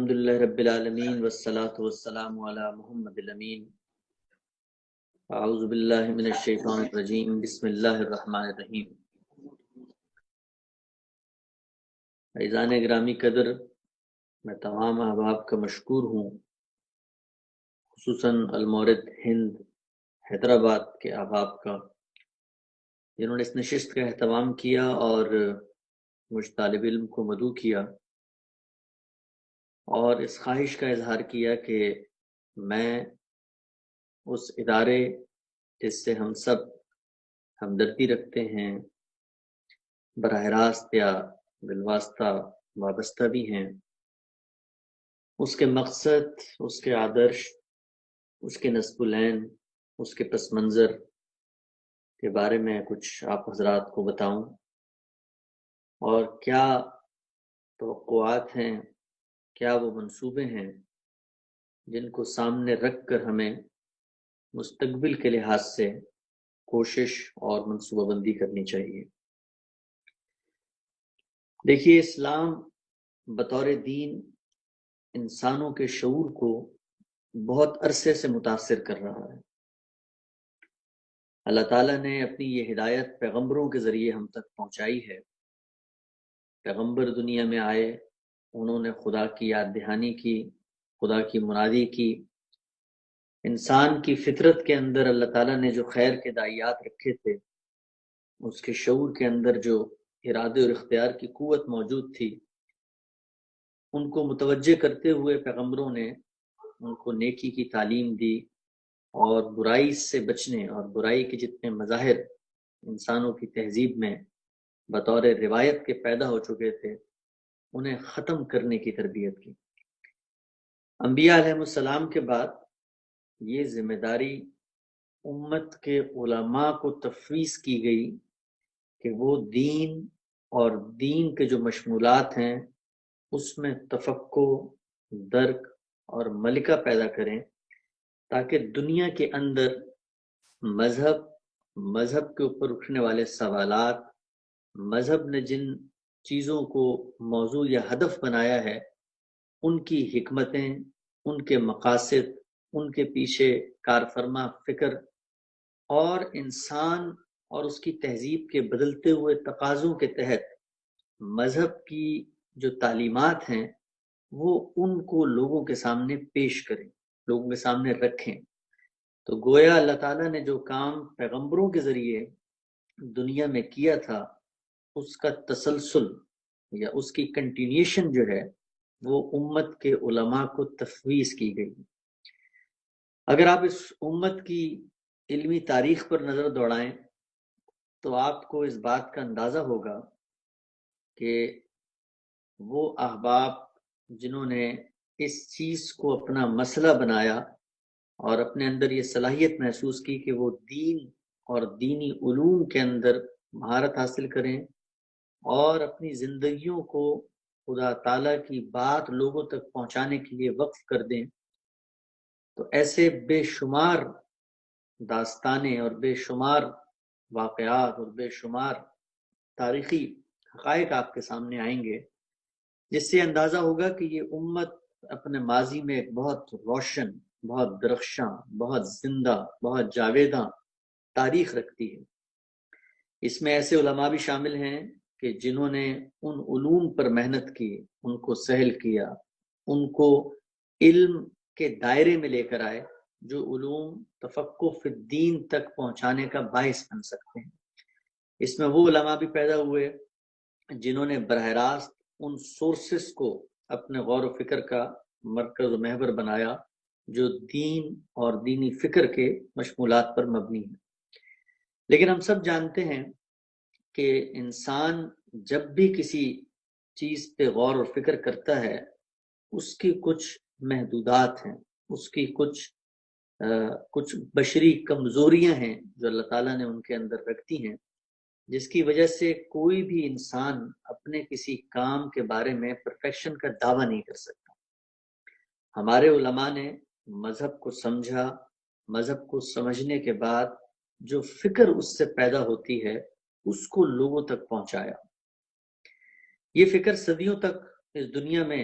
الحمدللہ رب العالمین والصلاة والسلام علی محمد الامین اعوذ باللہ من الشیطان الرجیم بسم اللہ الرحمن الرحیم۔ عزیزان گرامی قدر، میں تمام احباب کا مشکور ہوں، خصوصاً المورد ہند حیدرآباد کے احباب کا، جنہوں نے اس نشست کا اہتمام کیا اور مجھ طالب علم کو مدعو کیا اور اس خواہش کا اظہار کیا کہ میں اس ادارے جس سے ہم سب ہمدردی رکھتے ہیں، براہ راست یا بالواسطہ وابستہ بھی ہیں، اس کے مقصد، اس کے آدرش، اس کے نصب العین، اس کے پس منظر کے بارے میں کچھ آپ حضرات کو بتاؤں، اور کیا توقعات ہیں، کیا وہ منصوبے ہیں جن کو سامنے رکھ کر ہمیں مستقبل کے لحاظ سے کوشش اور منصوبہ بندی کرنی چاہیے۔ دیکھیے، اسلام بطور دین انسانوں کے شعور کو بہت عرصے سے متاثر کر رہا ہے۔ اللہ تعالیٰ نے اپنی یہ ہدایت پیغمبروں کے ذریعے ہم تک پہنچائی ہے۔ پیغمبر دنیا میں آئے، انہوں نے خدا کی یاد دہانی کی، خدا کی منادی کی، انسان کی فطرت کے اندر اللہ تعالیٰ نے جو خیر کے داعیات رکھے تھے، اس کے شعور کے اندر جو ارادے اور اختیار کی قوت موجود تھی، ان کو متوجہ کرتے ہوئے پیغمبروں نے ان کو نیکی کی تعلیم دی، اور برائی سے بچنے اور برائی کے جتنے مظاہر انسانوں کی تہذیب میں بطور روایت کے پیدا ہو چکے تھے، انہیں ختم کرنے کی تربیت کی۔ انبیاء علیہ السلام کے بعد یہ ذمہ داری امت کے علماء کو تفویض کی گئی کہ وہ دین اور دین کے جو مشمولات ہیں اس میں تفقہ، درک اور ملکہ پیدا کریں، تاکہ دنیا کے اندر مذہب کے اوپر اٹھنے والے سوالات، مذہب نے جن چیزوں کو موضوع یا ہدف بنایا ہے، ان کی حکمتیں، ان کے مقاصد، ان کے پیچھے کارفرما فکر اور انسان اور اس کی تہذیب کے بدلتے ہوئے تقاضوں کے تحت مذہب کی جو تعلیمات ہیں وہ ان کو لوگوں کے سامنے پیش کریں، لوگوں کے سامنے رکھیں۔ تو گویا اللہ تعالیٰ نے جو کام پیغمبروں کے ذریعے دنیا میں کیا تھا، اس کا تسلسل یا اس کی کنٹینیوشن جو ہے وہ امت کے علماء کو تفویض کی گئی۔ اگر آپ اس امت کی علمی تاریخ پر نظر دوڑائیں تو آپ کو اس بات کا اندازہ ہوگا کہ وہ احباب جنہوں نے اس چیز کو اپنا مسئلہ بنایا اور اپنے اندر یہ صلاحیت محسوس کی کہ وہ دین اور دینی علوم کے اندر مہارت حاصل کریں اور اپنی زندگیوں کو خدا تعالیٰ کی بات لوگوں تک پہنچانے کے لیے وقف کر دیں، تو ایسے بے شمار داستانیں اور بے شمار واقعات اور بے شمار تاریخی حقائق آپ کے سامنے آئیں گے، جس سے اندازہ ہوگا کہ یہ امت اپنے ماضی میں ایک بہت روشن، بہت درخشاں، بہت زندہ، بہت جاویداں تاریخ رکھتی ہے۔ اس میں ایسے علماء بھی شامل ہیں کہ جنہوں نے ان علوم پر محنت کی، ان کو سہل کیا، ان کو علم کے دائرے میں لے کر آئے، جو علوم تفقہ فی الدین تک پہنچانے کا باعث بن سکتے ہیں۔ اس میں وہ علماء بھی پیدا ہوئے جنہوں نے براہ راست ان سورسز کو اپنے غور و فکر کا مرکز و محور بنایا جو دین اور دینی فکر کے مشمولات پر مبنی ہیں۔ لیکن ہم سب جانتے ہیں کہ انسان جب بھی کسی چیز پہ غور و فکر کرتا ہے، اس کی کچھ محدودات ہیں، اس کی کچھ بشری کمزوریاں ہیں جو اللہ تعالیٰ نے ان کے اندر رکھتی ہیں، جس کی وجہ سے کوئی بھی انسان اپنے کسی کام کے بارے میں پرفیکشن کا دعویٰ نہیں کر سکتا۔ ہمارے علماء نے مذہب کو سمجھا، مذہب کو سمجھنے کے بعد جو فکر اس سے پیدا ہوتی ہے اس کو لوگوں تک پہنچایا۔ یہ فکر صدیوں تک اس دنیا میں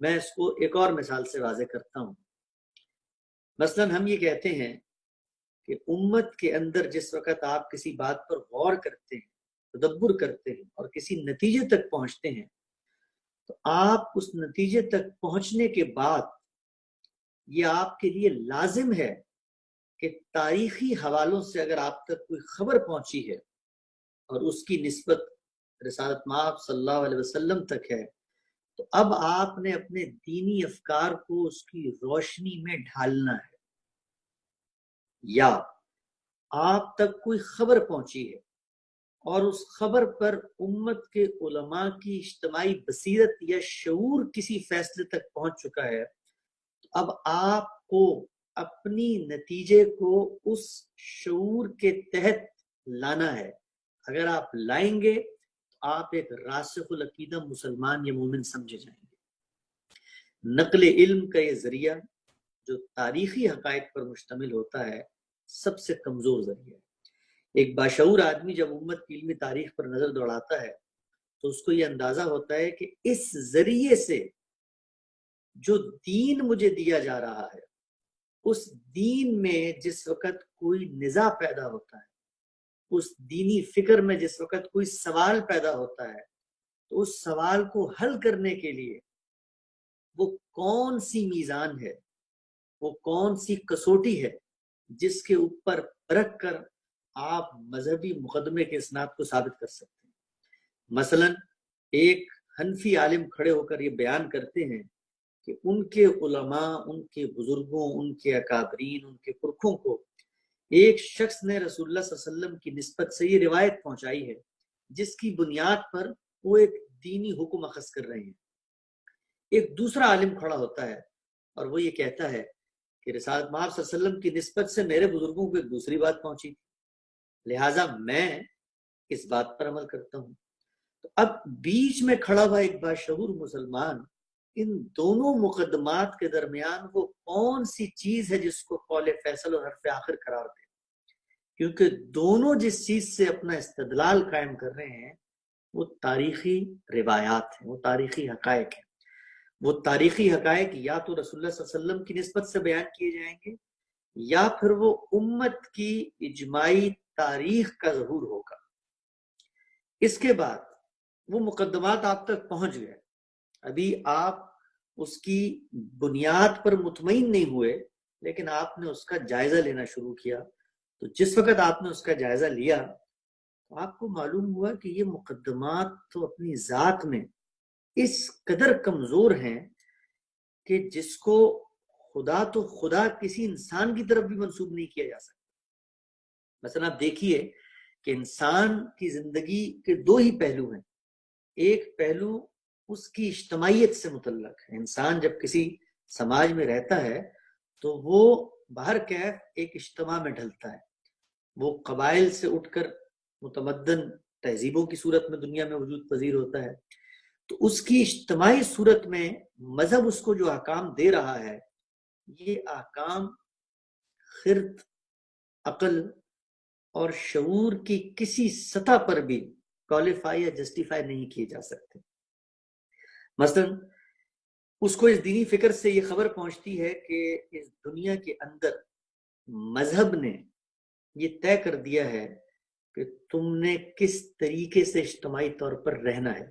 میں اس کو ایک اور مثال سے واضح کرتا ہوں. مثلاً ہم یہ کہتے ہیں کہ امت کے اندر جس وقت آپ کسی بات پر غور کرتے ہیں، تدبر کرتے ہیں اور کسی نتیجے تک پہنچتے ہیں، تو آپ اس نتیجے تک پہنچنے کے بعد یہ آپ کے لیے لازم ہے کہ تاریخی حوالوں سے اگر آپ تک کوئی خبر پہنچی ہے اور اس کی نسبت رسالت مآب صلی اللہ علیہ وسلم تک ہے، تو اب آپ نے اپنے دینی افکار کو اس کی روشنی میں ڈھالنا ہے. یا آپ تک کوئی خبر پہنچی ہے اور اس خبر پر امت کے علماء کی اجتماعی بصیرت یا شعور کسی فیصلے تک پہنچ چکا ہے، تو اب آپ کو اپنی نتیجے کو اس شعور کے تحت لانا ہے. اگر آپ لائیں گے تو آپ ایک راسخ العقیدہ مسلمان یا مومن سمجھے جائیں گے. نقل علم کا یہ ذریعہ جو تاریخی حقائق پر مشتمل ہوتا ہے سب سے کمزور ذریعہ ہے. ایک باشعور آدمی جب امت کی علمی تاریخ پر نظر دوڑاتا ہے تو اس کو یہ اندازہ ہوتا ہے کہ اس ذریعے سے جو دین مجھے دیا جا رہا ہے، اس دین میں جس وقت کوئی نزاع پیدا ہوتا ہے، اس دینی فکر میں جس وقت کوئی سوال پیدا ہوتا ہے، تو اس سوال کو حل کرنے کے لیے وہ کون سی میزان ہے، وہ کون سی کسوٹی ہے جس کے اوپر پرکھ کر آپ مذہبی مقدمے کے اسناد کو ثابت کر سکتے ہیں. مثلا ایک حنفی عالم کھڑے ہو کر یہ بیان کرتے ہیں کہ ان کے علماء، ان کے بزرگوں، ان کے اکابرین، ان کے پرکھوں کو ایک شخص نے رسول اللہ صلی اللہ علیہ وسلم کی نسبت سے یہ روایت پہنچائی ہے جس کی بنیاد پر وہ ایک دینی حکم اخذ کر رہے ہیں. ایک دوسرا عالم کھڑا ہوتا ہے اور وہ یہ کہتا ہے کہ رسالت مآب صلی اللہ علیہ وسلم کی نسبت سے میرے بزرگوں کو ایک دوسری بات پہنچی تھی، لہٰذا میں اس بات پر عمل کرتا ہوں. تو اب بیچ میں کھڑا ہوا ایک باشعور مسلمان ان دونوں مقدمات کے درمیان وہ کون سی چیز ہے جس کو قول فیصل اور حرف آخر قرار دے، کیونکہ دونوں جس چیز سے اپنا استدلال قائم کر رہے ہیں وہ تاریخی روایات ہیں، وہ تاریخی حقائق ہیں. وہ تاریخی حقائق یا تو رسول اللہ صلی اللہ علیہ وسلم کی نسبت سے بیان کیے جائیں گے یا پھر وہ امت کی اجماعی تاریخ کا ظہور ہوگا. اس کے بعد وہ مقدمات آپ تک پہنچ گئے، ابھی آپ اس کی بنیاد پر مطمئن نہیں ہوئے لیکن آپ نے اس کا جائزہ لینا شروع کیا. تو جس وقت آپ نے اس کا جائزہ لیا تو آپ کو معلوم ہوا کہ یہ مقدمات تو اپنی ذات میں اس قدر کمزور ہیں کہ جس کو خدا تو خدا کسی انسان کی طرف بھی منسوب نہیں کیا جا سکتا. مثلا آپ دیکھیے کہ انسان کی زندگی کے دو ہی پہلو ہیں. ایک پہلو اس کی اجتماعیت سے متعلق ہے. انسان جب کسی سماج میں رہتا ہے تو وہ باہر کیف ایک اجتماع میں ڈھلتا ہے. وہ قبائل سے اٹھ کر متمدن تہذیبوں کی صورت میں دنیا میں وجود پذیر ہوتا ہے. تو اس کی اجتماعی صورت میں مذہب اس کو جو احکام دے رہا ہے یہ احکام خرد، عقل اور شعور کی کسی سطح پر بھی کوالیفائی یا جسٹیفائی نہیں کیے جا سکتے. مثلا اس کو اس دینی فکر سے یہ خبر پہنچتی ہے کہ اس دنیا کے اندر مذہب نے یہ طے کر دیا ہے کہ تم نے کس طریقے سے اجتماعی طور پر رہنا ہے،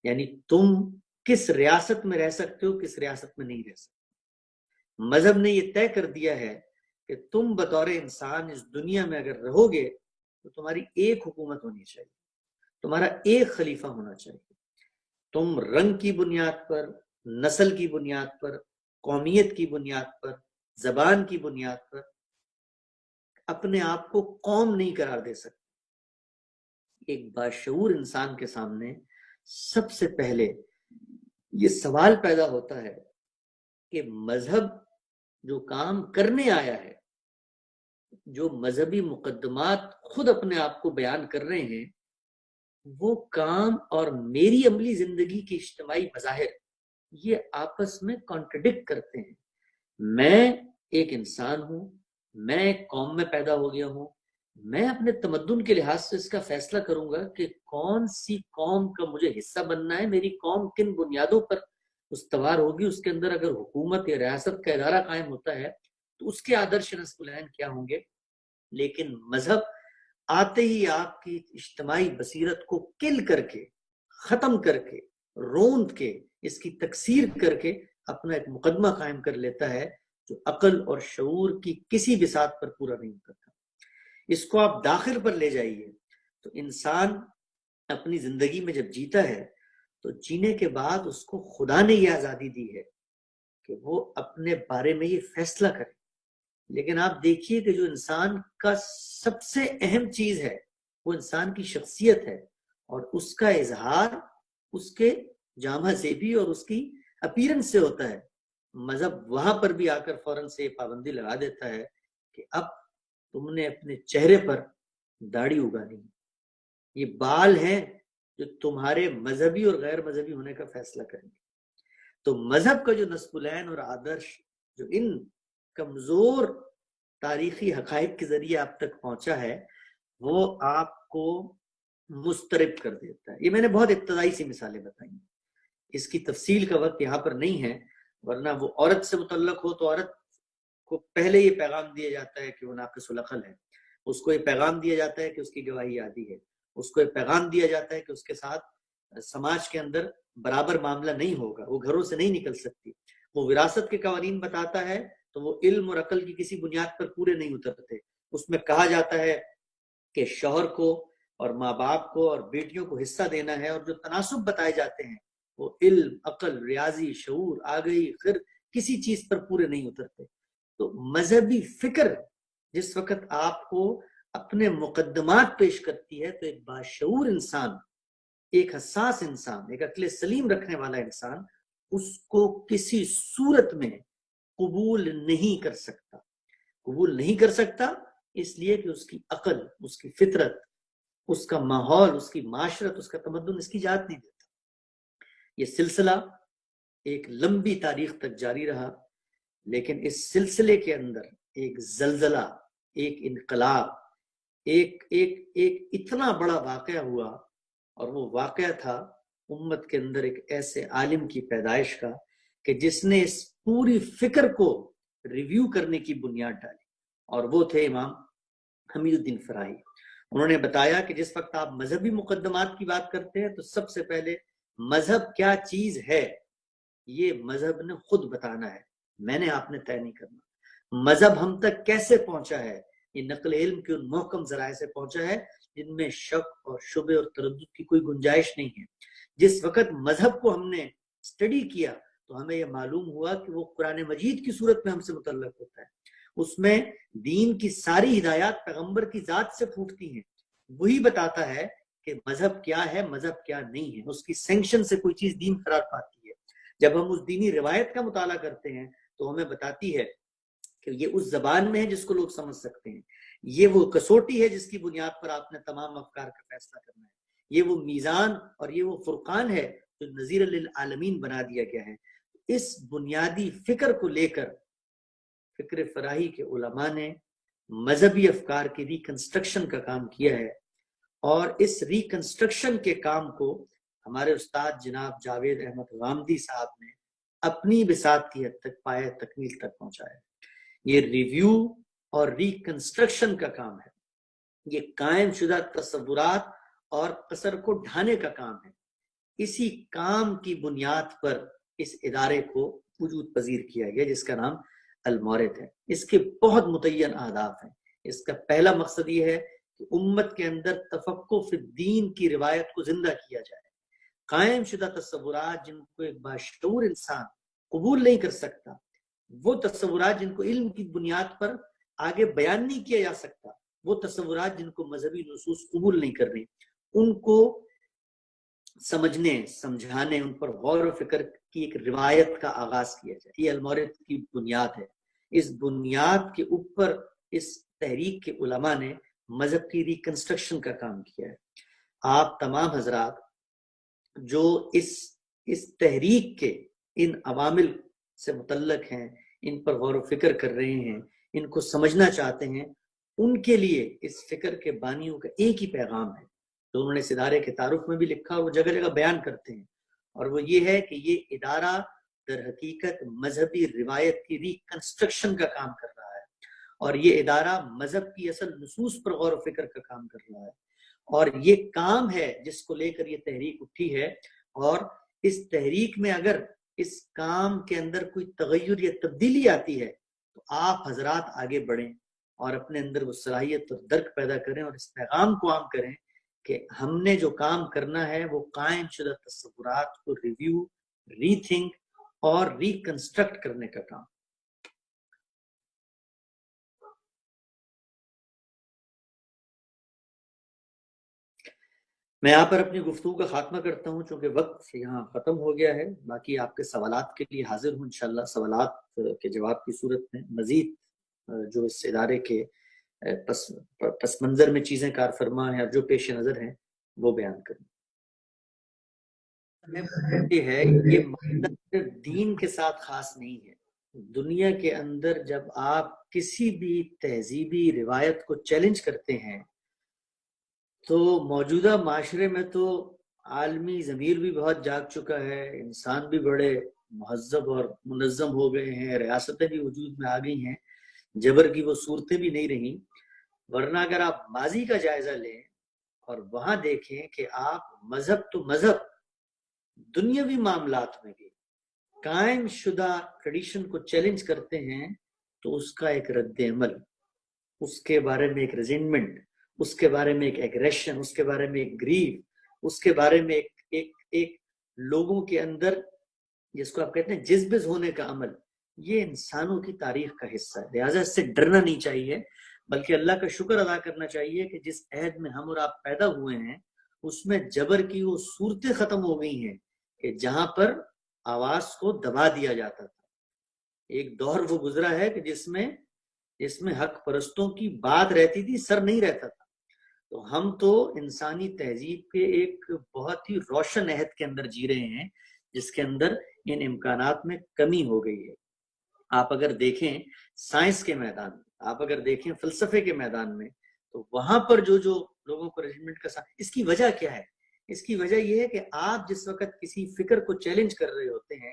یعنی تم کس ریاست میں رہ سکتے ہو، کس ریاست میں نہیں رہ سکتے. مذہب نے یہ طے کر دیا ہے کہ تم بطور انسان اس دنیا میں اگر رہو گے تو تمہاری ایک حکومت ہونی چاہیے، تمہارا ایک خلیفہ ہونا چاہیے. تم رنگ کی بنیاد پر، نسل کی بنیاد پر، قومیت کی بنیاد پر، زبان کی بنیاد پر اپنے آپ کو قوم نہیں قرار دے سکتے. ایک باشعور انسان کے سامنے سب سے پہلے یہ سوال پیدا ہوتا ہے کہ مذہب جو کام کرنے آیا ہے، جو مذہبی مقدمات خود اپنے آپ کو بیان کر رہے ہیں، وہ کام اور میری عملی زندگی کی اجتماعی مظاہر یہ آپس میں کانٹرڈکٹ کرتے ہیں. میں ایک انسان ہوں، میں ایک قوم میں پیدا ہو گیا ہوں، میں اپنے تمدن کے لحاظ سے اس کا فیصلہ کروں گا کہ کون سی قوم کا مجھے حصہ بننا ہے، میری قوم کن بنیادوں پر استوار ہوگی، اس کے اندر اگر حکومت یا ریاست کا ادارہ قائم ہوتا ہے تو اس کے آدرش نصب العین کیا ہوں گے. لیکن مذہب آتے ہی آپ کی اجتماعی بصیرت کو کل کر کے، ختم کر کے، روند کے، اس کی تکسیر کر کے اپنا ایک مقدمہ قائم کر لیتا ہے جو عقل اور شعور کی کسی بساط پر پورا نہیں کرتا. اس کو آپ داخل پر لے جائیے تو انسان اپنی زندگی میں جب جیتا ہے تو جینے کے بعد اس کو خدا نے یہ آزادی دی ہے کہ وہ اپنے بارے میں یہ فیصلہ کرے. لیکن آپ دیکھیے کہ جو انسان کا سب سے اہم چیز ہے وہ انسان کی شخصیت ہے، اور اس کا اظہار اس کے جامہ زیبی اور اس کی اپیرنس سے ہوتا ہے. مذہب وہاں پر بھی آ کر فوراً سے پابندی لگا دیتا ہے کہ اب تم نے اپنے چہرے پر داڑھی اگانی، یہ بال ہیں جو تمہارے مذہبی اور غیر مذہبی ہونے کا فیصلہ کریں گے. تو مذہب کا جو نصب العین اور آدرش جو ان کمزور تاریخی حقائق کے ذریعے آپ تک پہنچا ہے وہ آپ کو مسترب کر دیتا ہے. یہ میں نے بہت ابتدائی سی مثالیں بتائی ہیں، اس کی تفصیل کا وقت یہاں پر نہیں ہے، ورنہ وہ عورت سے متعلق ہو تو عورت کو پہلے یہ پیغام دیا جاتا ہے کہ وہ ناقص العقل ہے، اس کو یہ پیغام دیا جاتا ہے کہ اس کی گواہی عادی ہے، اس کو یہ پیغام دیا جاتا ہے کہ اس کے ساتھ سماج کے اندر برابر معاملہ نہیں ہوگا، وہ گھروں سے نہیں نکل سکتی. وہ وراثت کے قوانین بتاتا ہے تو وہ علم اور عقل کی کسی بنیاد پر پورے نہیں اترتے. اس میں کہا جاتا ہے کہ شوہر کو اور ماں باپ کو اور بیٹیوں کو حصہ دینا ہے، اور جو تناسب بتائے جاتے ہیں وہ علم، عقل، ریاضی، شعور، آگہی، خیر کسی چیز پر پورے نہیں اترتے. تو مذہبی فکر جس وقت آپ کو اپنے مقدمات پیش کرتی ہے تو ایک باشعور انسان، ایک حساس انسان، ایک عقل سلیم رکھنے والا انسان اس کو کسی صورت میں قبول نہیں کر سکتا. قبول نہیں کر سکتا اس لیے کہ اس کی عقل، اس کی فطرت، اس کا ماحول، اس کی معاشرت، اس کا تمدن اس کی اجازت نہیں دیتا. یہ سلسلہ ایک لمبی تاریخ تک جاری رہا، لیکن اس سلسلے کے اندر ایک زلزلہ، ایک انقلاب، ایک اتنا بڑا واقعہ ہوا، اور وہ واقعہ تھا امت کے اندر ایک ایسے عالم کی پیدائش کا کہ جس نے اس پوری فکر کو ریویو کرنے کی بنیاد ڈالی، اور وہ تھے امام حمید الدین فراہی. انہوں نے بتایا کہ جس وقت آپ مذہبی مقدمات کی بات کرتے ہیں تو سب سے پہلے مذہب کیا چیز ہے یہ مذہب نے خود بتانا ہے، میں نے آپ نے طے نہیں کرنا. مذہب ہم تک کیسے پہنچا ہے؟ یہ نقل علم کے ان محکم ذرائع سے پہنچا ہے جن میں شک اور شبہ اور تردد کی کوئی گنجائش نہیں ہے. جس وقت مذہب کو ہم نے اسٹڈی کیا تو ہمیں یہ معلوم ہوا کہ وہ قرآن مجید کی صورت میں ہم سے متعلق ہوتا ہے. اس میں دین کی ساری ہدایات پیغمبر کی ذات سے پھوٹتی ہیں. وہی بتاتا ہے کہ مذہب کیا ہے، مذہب کیا نہیں ہے. اس کی سینکشن سے کوئی چیز دین قرار پاتی ہے. جب ہم اس دینی روایت کا مطالعہ کرتے ہیں تو ہمیں بتاتی ہے کہ یہ اس زبان میں ہے جس کو لوگ سمجھ سکتے ہیں، یہ وہ کسوٹی ہے جس کی بنیاد پر آپ نے تمام افکار کا فیصلہ کرنا ہے، یہ وہ میزان اور یہ وہ فرقان ہے جو نذیر للعالمین بنا دیا گیا ہے. اس بنیادی فکر کو لے کر فکر فراہی کے علماء نے مذہبی افکار کی ریکنسٹرکشن کا کام کیا ہے، اور اس ریکنسٹرکشن کے کام کو ہمارے استاد جناب جاوید احمد غامدی صاحب نے اپنی بساط کی حد تک پائے تکمیل تک پہنچایا. یہ ریویو اور ریکنسٹرکشن کا کام ہے، یہ قائم شدہ تصورات اور قصر کو ڈھانے کا کام ہے. اسی کام کی بنیاد پر اس ادارے کو وجود پذیر کیا گیا جس کا نام المورد ہے. اس کے بہت متعین اہداف ہیں. اس کا پہلا مقصد یہ ہے کہ امت کے اندر تفقہ فی الدین کی روایت کو زندہ کیا جائے. قائم شدہ تصورات جن کو ایک باشعور انسان قبول نہیں کر سکتا، وہ تصورات جن کو علم کی بنیاد پر آگے بیان نہیں کیا جا سکتا، وہ تصورات جن کو مذہبی نصوص قبول نہیں کر رہی، ان کو سمجھنے، سمجھانے، ان پر غور و فکر کی ایک روایت کا آغاز کیا جائے. یہ المورد کی بنیاد ہے. اس بنیاد کے اوپر اس تحریک کے علماء نے مذہب کی ریکنسٹرکشن کا کام کیا ہے. آپ تمام حضرات جو اس تحریک کے ان عوامل سے متعلق ہیں، ان پر غور و فکر کر رہے ہیں، ان کو سمجھنا چاہتے ہیں، ان کے لیے اس فکر کے بانیوں کا ایک ہی پیغام ہے جو انہوں نے اس ادارے کے تعارف میں بھی لکھا اور وہ جگہ جگہ بیان کرتے ہیں، اور وہ یہ ہے کہ یہ ادارہ در حقیقت مذہبی روایت کی ریکنسٹرکشن کا کام کر رہا ہے، اور یہ ادارہ مذہب کی اصل نصوص پر غور و فکر کا کام کر رہا ہے، اور یہ کام ہے جس کو لے کر یہ تحریک اٹھی ہے۔ اور اس تحریک میں اگر اس کام کے اندر کوئی تغیر یا تبدیلی آتی ہے تو آپ حضرات آگے بڑھیں اور اپنے اندر وہ صلاحیت اور درک پیدا کریں اور اس پیغام کو عام کریں کہ ہم نے جو کام کرنا ہے وہ قائم شدہ تصورات کو ریویو، ری تھنک اور ریکنسٹرکٹ کرنے کا کام۔ میں یہاں پر اپنی گفتگو کا خاتمہ کرتا ہوں چونکہ وقت یہاں ختم ہو گیا ہے۔ باقی آپ کے سوالات کے لیے حاضر ہوں انشاءاللہ، سوالات کے جواب کی صورت میں مزید جو اس ادارے کے پس منظر میں چیزیں کار فرما ہیں اور جو پیش نظر ہیں وہ بیان کریں۔ یہ ہے، یہ مسئلہ دین کے ساتھ خاص نہیں ہے۔ دنیا کے اندر جب آپ کسی بھی تہذیبی روایت کو چیلنج کرتے ہیں تو موجودہ معاشرے میں تو عالمی ضمیر بھی بہت جاگ چکا ہے، انسان بھی بڑے مہذب اور منظم ہو گئے ہیں، ریاستیں بھی وجود میں آ گئی ہیں، جبر کی وہ صورتیں بھی نہیں رہیں۔ ورنہ اگر آپ ماضی کا جائزہ لیں اور وہاں دیکھیں کہ آپ مذہب تو مذہب دنیاوی معاملات میں بھی قائم شدہ ٹریڈیشن کو چیلنج کرتے ہیں تو اس کا ایک رد عمل، اس کے بارے میں ایک ریزنٹمنٹ، اس کے بارے میں ایک ایگریشن، اس کے بارے میں ایک گریو، اس کے بارے میں ایک لوگوں کے اندر جس کو آپ کہتے ہیں جذبز ہونے کا عمل، یہ انسانوں کی تاریخ کا حصہ ہے۔ لہٰذا اس سے ڈرنا نہیں چاہیے، بلکہ اللہ کا شکر ادا کرنا چاہیے کہ جس عہد میں ہم اور آپ پیدا ہوئے ہیں اس میں جبر کی وہ صورتیں ختم ہو گئی ہیں کہ جہاں پر آواز کو دبا دیا جاتا تھا۔ ایک دور وہ گزرا ہے کہ جس میں حق پرستوں کی بات رہتی تھی، سر نہیں رہتا تھا۔ تو ہم تو انسانی تہذیب کے ایک بہت ہی روشن عہد کے اندر جی رہے ہیں جس کے اندر ان امکانات میں کمی ہو گئی ہے۔ آپ اگر دیکھیں سائنس کے میدان میں، آپ اگر دیکھیں فلسفے کے میدان میں، تو وہاں پر جو لوگوں کو ریجمنٹ کا ساتھ، اس کی وجہ کیا ہے؟ اس کی وجہ یہ ہے کہ آپ جس وقت کسی فکر کو چیلنج کر رہے ہوتے ہیں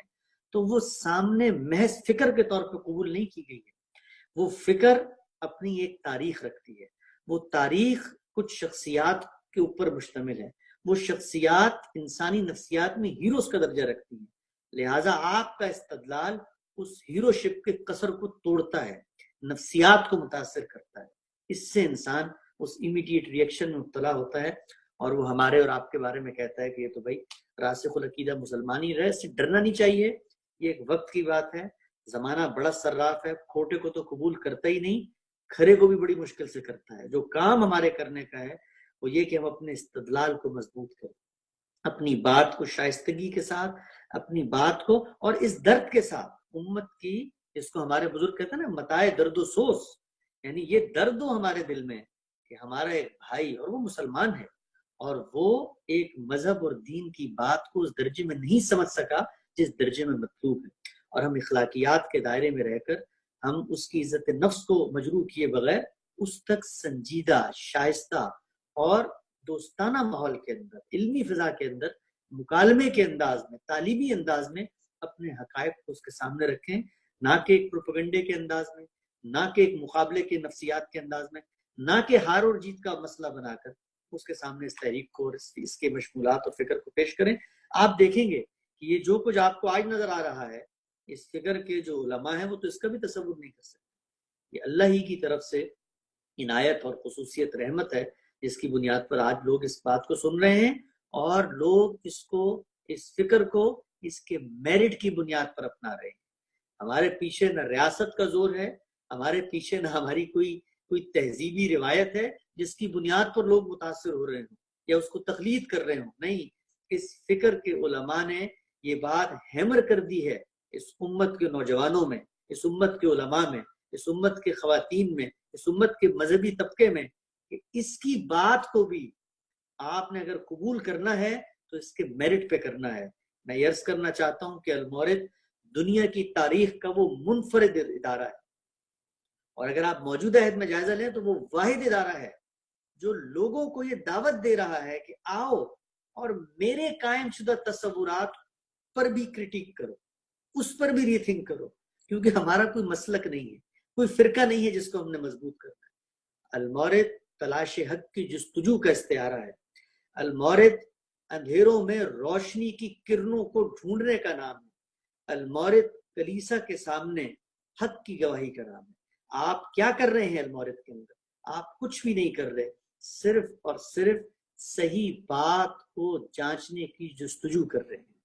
تو وہ سامنے محض فکر کے طور پہ قبول نہیں کی گئی ہے، وہ فکر اپنی ایک تاریخ رکھتی ہے، وہ تاریخ کچھ شخصیات کے اوپر مشتمل ہے، وہ شخصیات انسانی نفسیات میں ہیروز کا درجہ رکھتی ہیں۔ لہٰذا آپ کا استدلال اس ہیرو شپ کے قصر کو توڑتا ہے، نفسیات کو متاثر کرتا ہے، اس سے انسان اس امیڈیٹ ریئیکشن میں مبتلا ہوتا ہے اور وہ ہمارے اور آپ کے بارے میں کہتا ہے کہ یہ تو بھائی راسخ العقیدہ مسلمان ہی رہے۔ اس سے ڈرنا نہیں چاہیے، یہ ایک وقت کی بات ہے۔ زمانہ بڑا صراف ہے، کھوٹے کو تو قبول کرتا ہی نہیں، کھرے کو بھی بڑی مشکل سے کرتا ہے۔ جو کام ہمارے کرنے کا ہے وہ یہ کہ ہم اپنے استدلال کو مضبوط کریں، اپنی بات کو شائستگی کے ساتھ، اپنی بات کو اور اس درد کے ساتھ امت کی، جس کو ہمارے بزرگ کہتے ہیں نا متائے درد و سوز، یعنی یہ درد ہو ہمارے دل میں کہ ہمارا ایک بھائی اور وہ مسلمان ہے اور وہ ایک مذہب اور دین کی بات کو اس درجے میں نہیں سمجھ سکا جس درجے میں مطلوب ہے، اور ہم اخلاقیات کے دائرے میں رہ کر ہم اس کی عزت نفس کو مجروح کیے بغیر اس تک سنجیدہ، شائستہ اور دوستانہ ماحول کے اندر، علمی فضا کے اندر، مکالمے کے انداز میں، تعلیمی انداز میں اپنے حقائق کو اس کے سامنے رکھیں، نہ کہ ایک پروپیگنڈے کے انداز میں، نہ کہ ایک مقابلے کے نفسیات کے انداز میں، نہ کہ ہار اور جیت کا مسئلہ بنا کر اس کے سامنے اس تحریک کو اور اس کے مشمولات اور فکر کو پیش کریں۔ آپ دیکھیں گے کہ یہ جو کچھ آپ کو آج نظر آ رہا ہے، اس فکر کے جو علماء ہیں وہ تو اس کا بھی تصور نہیں کر سکتے۔ یہ اللہ ہی کی طرف سے عنایت اور خصوصیت، رحمت ہے، جس کی بنیاد پر آج لوگ اس بات کو سن رہے ہیں اور لوگ اس فکر کو اس کے میرٹ کی بنیاد پر اپنا رہے ہیں۔ ہمارے پیچھے نہ ریاست کا زور ہے، ہمارے پیچھے نہ ہماری کوئی تہذیبی روایت ہے جس کی بنیاد پر لوگ متاثر ہو رہے ہوں یا اس کو تقلید کر رہے ہوں۔ نہیں، اس فکر کے علماء نے یہ بات ہیمر کر دی ہے اس امت کے نوجوانوں میں، اس امت کے علماء میں، اس امت کے خواتین میں، اس امت کے مذہبی طبقے میں، کہ اس کی بات کو بھی آپ نے اگر قبول کرنا ہے تو اس کے میرٹ پہ کرنا ہے۔ میں یہ عرض کرنا چاہتا ہوں کہ المورد دنیا کی تاریخ کا وہ منفرد ادارہ ہے، اور اگر آپ موجودہ عہد میں جائزہ لیں تو وہ واحد ادارہ ہے جو لوگوں کو یہ دعوت دے رہا ہے کہ آؤ اور میرے قائم شدہ تصورات پر بھی کرٹیک کرو، اس پر بھی ری تھنک کرو، کیونکہ ہمارا کوئی مسلک نہیں ہے، کوئی فرقہ نہیں ہے جس کو ہم نے مضبوط کرنا ہے۔ المورد تلاش حق کی جستجو کا استعارہ ہے، المورد اندھیروں میں روشنی کی کرنوں کو ڈھونڈنے کا نام ہے، المورد کلیسا کے سامنے حق کی گواہی کا نام ہے۔ آپ کیا کر رہے ہیں المورد کے اندر؟ آپ کچھ بھی نہیں کر رہے، صرف اور صرف صحیح بات کو جانچنے کی جستجو کر رہے ہیں۔